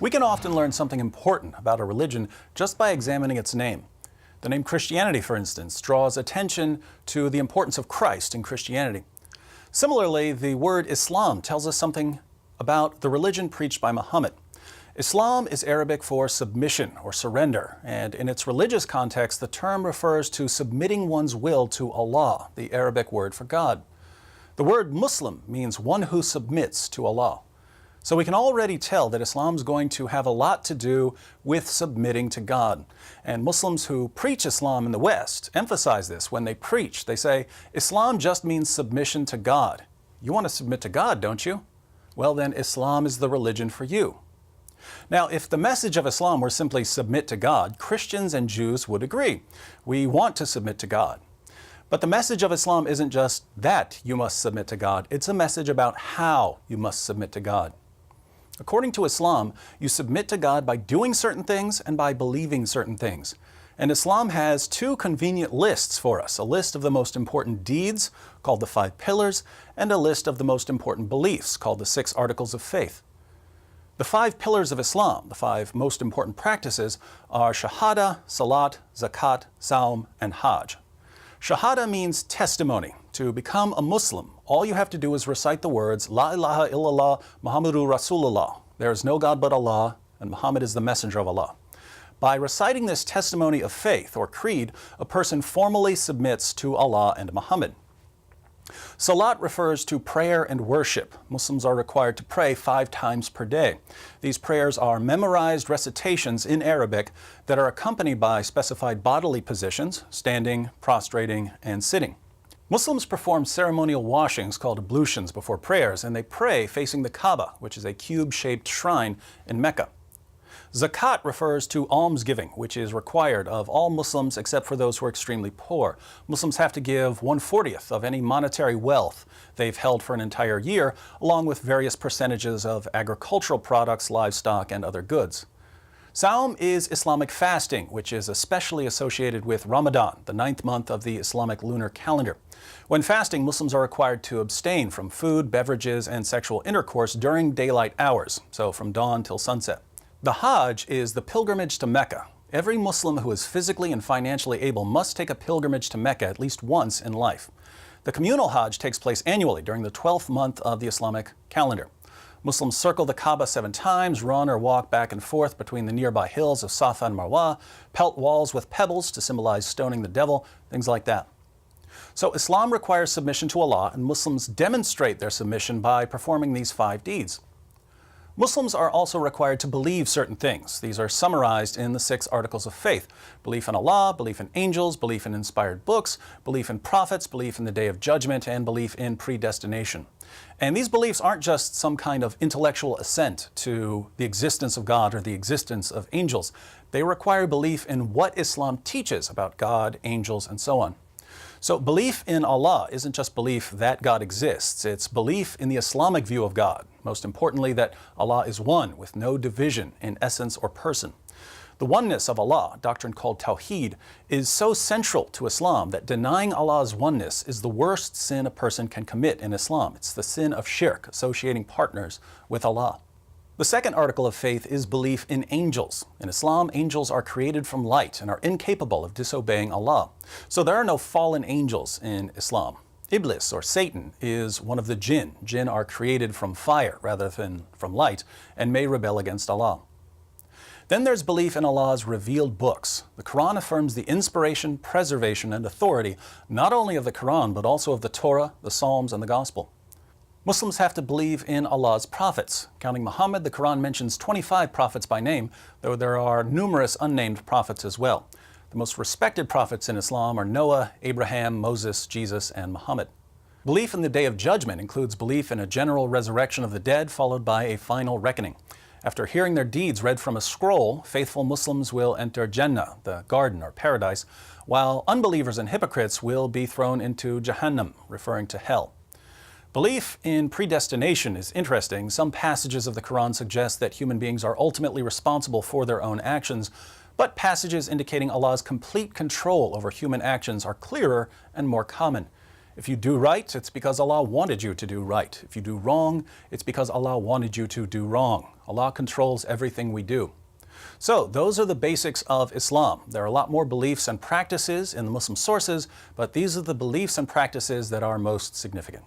We can often learn something important about a religion just by examining its name. The name Christianity, for instance, draws attention to the importance of Christ in Christianity. Similarly, the word Islam tells us something about the religion preached by Muhammad. Islam is Arabic for submission or surrender, and in its religious context, the term refers to submitting one's will to Allah, the Arabic word for God. The word Muslim means one who submits to Allah. So we can already tell that Islam is going to have a lot to do with submitting to God. And Muslims who preach Islam in the West emphasize this when they preach. They say, Islam just means submission to God. You want to submit to God, don't you? Well, then Islam is the religion for you. Now, if the message of Islam were simply submit to God, Christians and Jews would agree. We want to submit to God. But the message of Islam isn't just that you must submit to God. It's a message about how you must submit to God. According to Islam, you submit to God by doing certain things and by believing certain things. And Islam has two convenient lists for us, a list of the most important deeds, called the 5 pillars, and a list of the most important beliefs, called the 6 articles of faith. The 5 pillars of Islam, the 5 most important practices, are Shahada, Salat, Zakat, Saum, and Hajj. Shahada means testimony. To become a Muslim, all you have to do is recite the words, La ilaha illallah, Muhammadu Rasulullah. There is no God but Allah, and Muhammad is the messenger of Allah. By reciting this testimony of faith, or creed, a person formally submits to Allah and Muhammad. Salat refers to prayer and worship. Muslims are required to pray 5 times per day. These prayers are memorized recitations in Arabic that are accompanied by specified bodily positions, standing, prostrating, and sitting. Muslims perform ceremonial washings called ablutions before prayers, and they pray facing the Kaaba, which is a cube-shaped shrine in Mecca. Zakat refers to almsgiving, which is required of all Muslims except for those who are extremely poor. Muslims have to give 1/40th of any monetary wealth they've held for an entire year, along with various percentages of agricultural products, livestock, and other goods. Saum is Islamic fasting, which is especially associated with Ramadan, the 9th month of the Islamic lunar calendar. When fasting, Muslims are required to abstain from food, beverages, and sexual intercourse during daylight hours, so from dawn till sunset. The Hajj is the pilgrimage to Mecca. Every Muslim who is physically and financially able must take a pilgrimage to Mecca at least once in life. The communal Hajj takes place annually during the 12th month of the Islamic calendar. Muslims circle the Kaaba 7 times, run or walk back and forth between the nearby hills of Safa and Marwa, pelt walls with pebbles to symbolize stoning the devil, things like that. So Islam requires submission to Allah, and Muslims demonstrate their submission by performing these 5 deeds. Muslims are also required to believe certain things. These are summarized in the 6 articles of faith: belief in Allah, belief in angels, belief in inspired books, belief in prophets, belief in the Day of Judgment, and belief in predestination. And these beliefs aren't just some kind of intellectual assent to the existence of God or the existence of angels. They require belief in what Islam teaches about God, angels, and so on. So belief in Allah isn't just belief that God exists, it's belief in the Islamic view of God. Most importantly, that Allah is one with no division in essence or person. The oneness of Allah, a doctrine called Tawheed, is so central to Islam that denying Allah's oneness is the worst sin a person can commit in Islam. It's the sin of shirk, associating partners with Allah. The 2nd article of faith is belief in angels. In Islam, angels are created from light and are incapable of disobeying Allah. So there are no fallen angels in Islam. Iblis, or Satan, is one of the jinn. Jinn are created from fire rather than from light and may rebel against Allah. Then there's belief in Allah's revealed books. The Quran affirms the inspiration, preservation, and authority not only of the Quran but also of the Torah, the Psalms, and the Gospel. Muslims have to believe in Allah's prophets. Counting Muhammad, the Quran mentions 25 prophets by name, though there are numerous unnamed prophets as well. The most respected prophets in Islam are Noah, Abraham, Moses, Jesus, and Muhammad. Belief in the Day of Judgment includes belief in a general resurrection of the dead followed by a final reckoning. After hearing their deeds read from a scroll, faithful Muslims will enter Jannah, the garden or paradise, while unbelievers and hypocrites will be thrown into Jahannam, referring to hell. Belief in predestination is interesting. Some passages of the Quran suggest that human beings are ultimately responsible for their own actions, but passages indicating Allah's complete control over human actions are clearer and more common. If you do right, it's because Allah wanted you to do right. If you do wrong, it's because Allah wanted you to do wrong. Allah controls everything we do. So those are the basics of Islam. There are a lot more beliefs and practices in the Muslim sources, but these are the beliefs and practices that are most significant.